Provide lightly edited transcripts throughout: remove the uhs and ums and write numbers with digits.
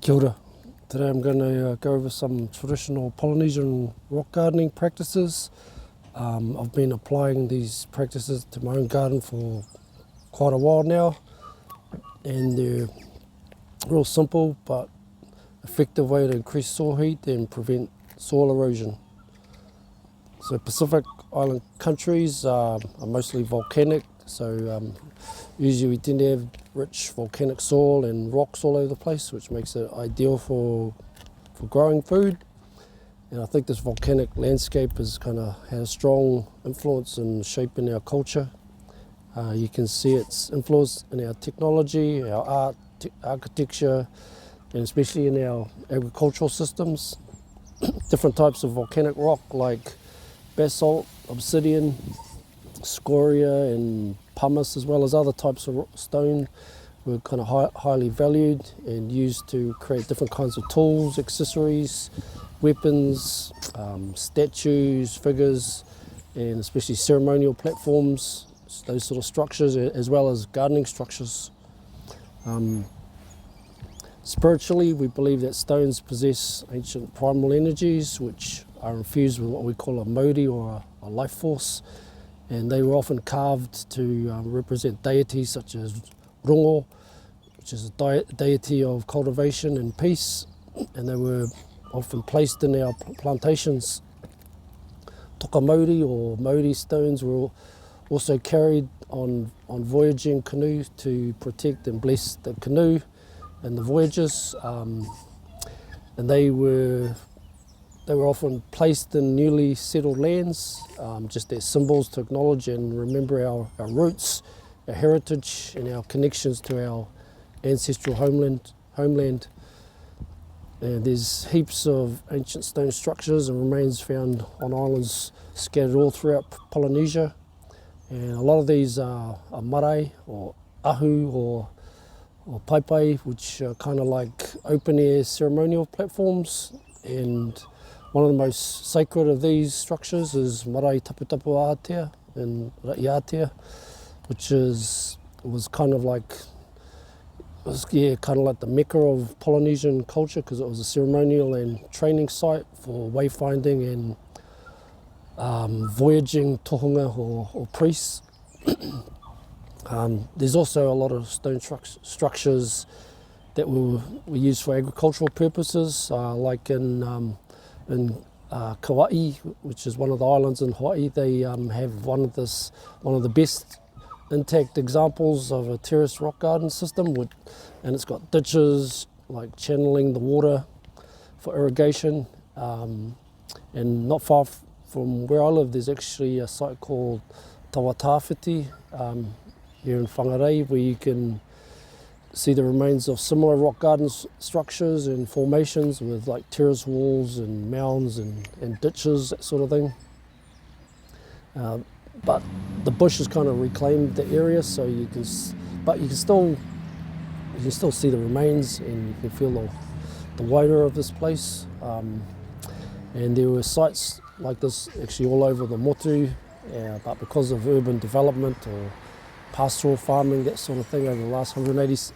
Kia ora. Today I'm going to go over some traditional Polynesian rock gardening practices. I've been applying these practices to my own garden for quite a while now, and they're real simple but effective way to increase soil heat and prevent soil erosion. So Pacific Island countries are mostly volcanic, so usually we tend to have rich volcanic soil and rocks all over the place, which makes it ideal for growing food. And I think this volcanic landscape has kind of had a strong influence in shaping our culture. You can see its influence in our technology, our art, architecture, and especially in our agricultural systems. Different types of volcanic rock like basalt, obsidian, scoria and pumice, as well as other types of stone, were kind of highly valued and used to create different kinds of tools, accessories, weapons, statues, figures, and especially ceremonial platforms, those sort of structures, as well as gardening structures. Spiritually, we believe that stones possess ancient primal energies which are infused with what we call a mauri, or a life force, and they were often carved to represent deities such as rongo, which is a deity of cultivation and peace, and they were often placed in our plantations. Toka mauri, or mauri stones, were also carried on voyaging canoe to protect and bless the canoe and the voyages, and they were often placed in newly settled lands, just as symbols to acknowledge and remember our roots, our heritage, and our connections to our ancestral homeland. And there's heaps of ancient stone structures and remains found on islands scattered all throughout Polynesia, and a lot of these are marae, or ahu, or paipai, which are kind of like open-air ceremonial platforms. And one of the most sacred of these structures is Marae Taputapu Aotea in Raiatea, which was kind of like the mecca of Polynesian culture, because it was a ceremonial and training site for wayfinding and voyaging tohunga or priests. There's also a lot of stone structures that were used for agricultural purposes, like in Kauai, which is one of the islands in Hawaii. They have one of the best intact examples of a terrace rock garden system, and it's got ditches like channeling the water for irrigation. And not far from where I live, there's actually a site called Tawatawhiti here in Whangarei, where you can see the remains of similar rock garden structures and formations with like terrace walls and mounds and ditches, that sort of thing. But the bush has kind of reclaimed the area, so you can still see the remains, and you can feel the waiora of this place. And there were sites like this actually all over the motu, but because of urban development or pastoral farming, that sort of thing, over the last 180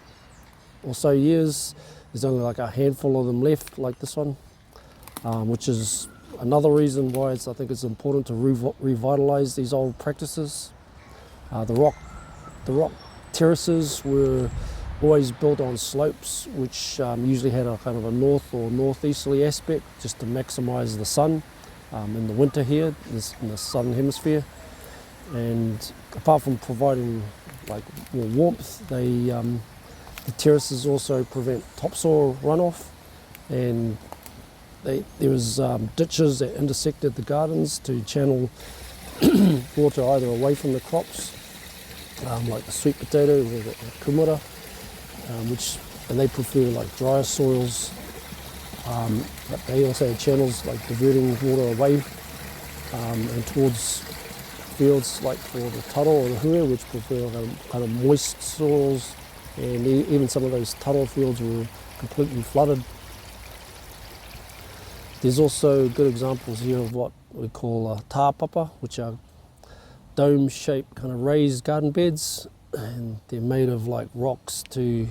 or so years, there's only like a handful of them left, like this one, which is another reason why I think it's important to revitalise these old practices. The rock terraces were always built on slopes, which usually had a kind of a north or northeasterly aspect, just to maximise the sun in the winter here in the southern hemisphere. And apart from providing like more warmth, the terraces also prevent topsoil runoff, and there was ditches that intersected the gardens to channel water either away from the crops, like the sweet potato or the kumara, and they prefer like drier soils, but they also had channels like diverting water away and towards fields like for the taro or the hua, which prefer kind of moist soils, and even some of those taro fields were completely flooded. There's also good examples here of what we call tāpapa, which are dome-shaped kind of raised garden beds, and they're made of like rocks to,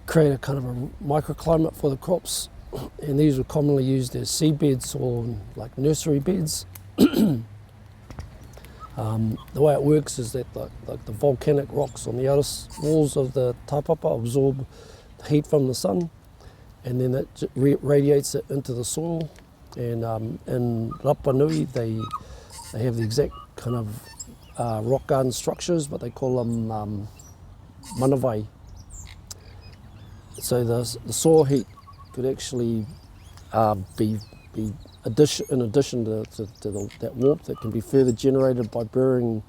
create a kind of a microclimate for the crops, and these were commonly used as seed beds or like nursery beds. The way it works is that like the volcanic rocks on the outer walls of the taupapa absorb the heat from the sun, and then it radiates it into the soil. And in Rapa Nui, they have the exact kind of rock garden structures, but they call them manawai. So the soil heat could actually be in addition to that warmth that can be further generated by burying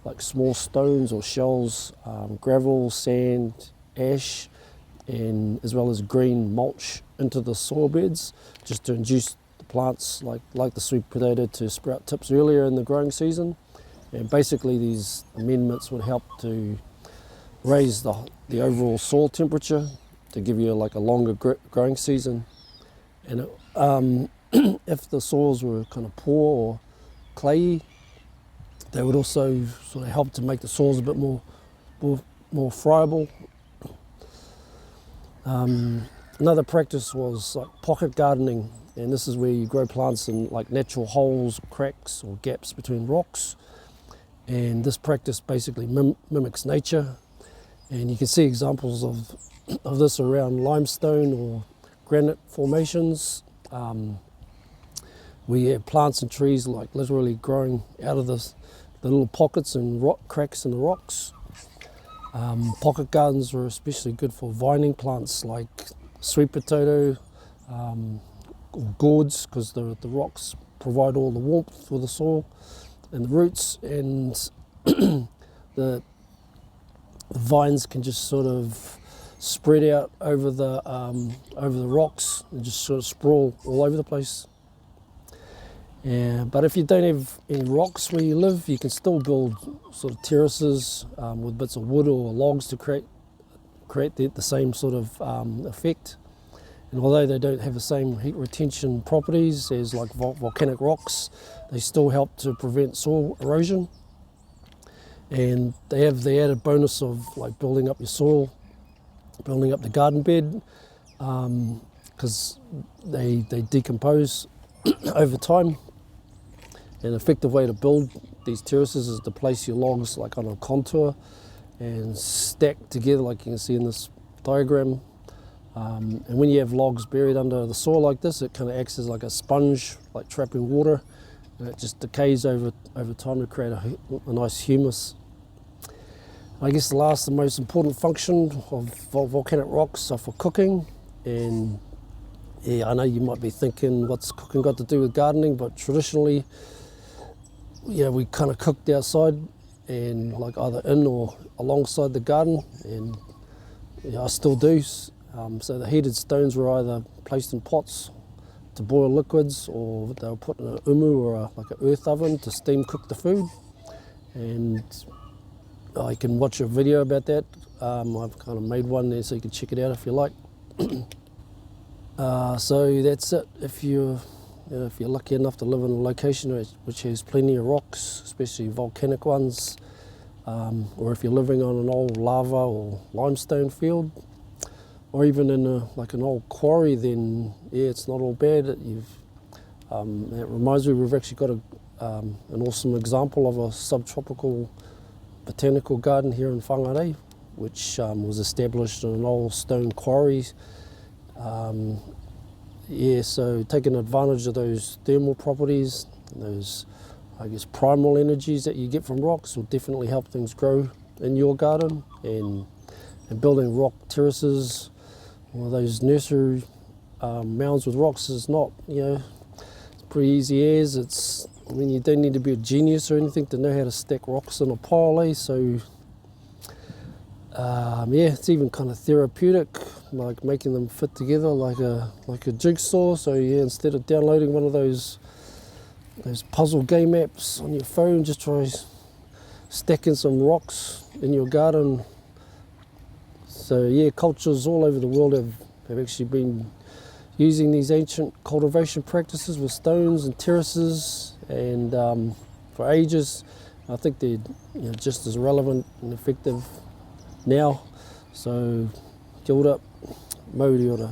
like small stones or shells, gravel, sand, ash, and as well as green mulch into the soil beds, just to induce the plants like the sweet potato to sprout tips earlier in the growing season. And basically these amendments would help to raise the overall soil temperature to give you like a longer growing season. And if the soils were kind of poor or clayey, they would also sort of help to make the soils a bit more friable. Another practice was like pocket gardening, and this is where you grow plants in like natural holes, cracks or gaps between rocks. And this practice basically mimics nature, and you can see examples of this around limestone or granite formations. We have plants and trees like literally growing out of the little pockets and rock cracks in the rocks. Pocket gardens are especially good for vining plants like sweet potato or gourds, because the rocks provide all the warmth for the soil and the roots, and the vines can just sort of spread out over the rocks and just sort of sprawl all over the place. Yeah, but if you don't have any rocks where you live, you can still build sort of terraces with bits of wood or logs to create the same sort of effect. And although they don't have the same heat retention properties as like volcanic rocks, they still help to prevent soil erosion. And they have the added bonus of like building up your soil, building up the garden bed, because they decompose over time. An effective way to build these terraces is to place your logs like on a contour and stack together like you can see in this diagram. And when you have logs buried under the soil like this, it kind of acts as like a sponge, like trapping water, and it just decays over time to create a nice humus. I guess the last and most important function of volcanic rocks are for cooking. And yeah, I know you might be thinking, what's cooking got to do with gardening? But traditionally, yeah, we kind of cooked outside, and like either in or alongside the garden, and yeah, I still do. So the heated stones were either placed in pots to boil liquids, or they were put in an umu or like an earth oven to steam cook the food. And I can watch a video about that. I've kind of made one there so you can check it out if you like. So that's it. If you're lucky enough to live in a location which has plenty of rocks, especially volcanic ones, or if you're living on an old lava or limestone field, or even in like an old quarry, then yeah, it's not all bad. It reminds me, we've actually got an awesome example of a subtropical botanical garden here in Whangarei, which was established in an old stone quarry. So taking advantage of those thermal properties, those, I guess, primal energies that you get from rocks will definitely help things grow in your garden. And building rock terraces, or those nursery mounds with rocks is not, it's pretty easy as. You don't need to be a genius or anything to know how to stack rocks in a pile, eh? So it's even kind of therapeutic, like making them fit together like a jigsaw. So yeah, instead of downloading one of those puzzle game apps on your phone, just try stacking some rocks in your garden. So yeah, cultures all over the world have actually been using these ancient cultivation practices with stones and terraces, and for ages. I think they're just as relevant and effective now. So Kia ora, mauri ora.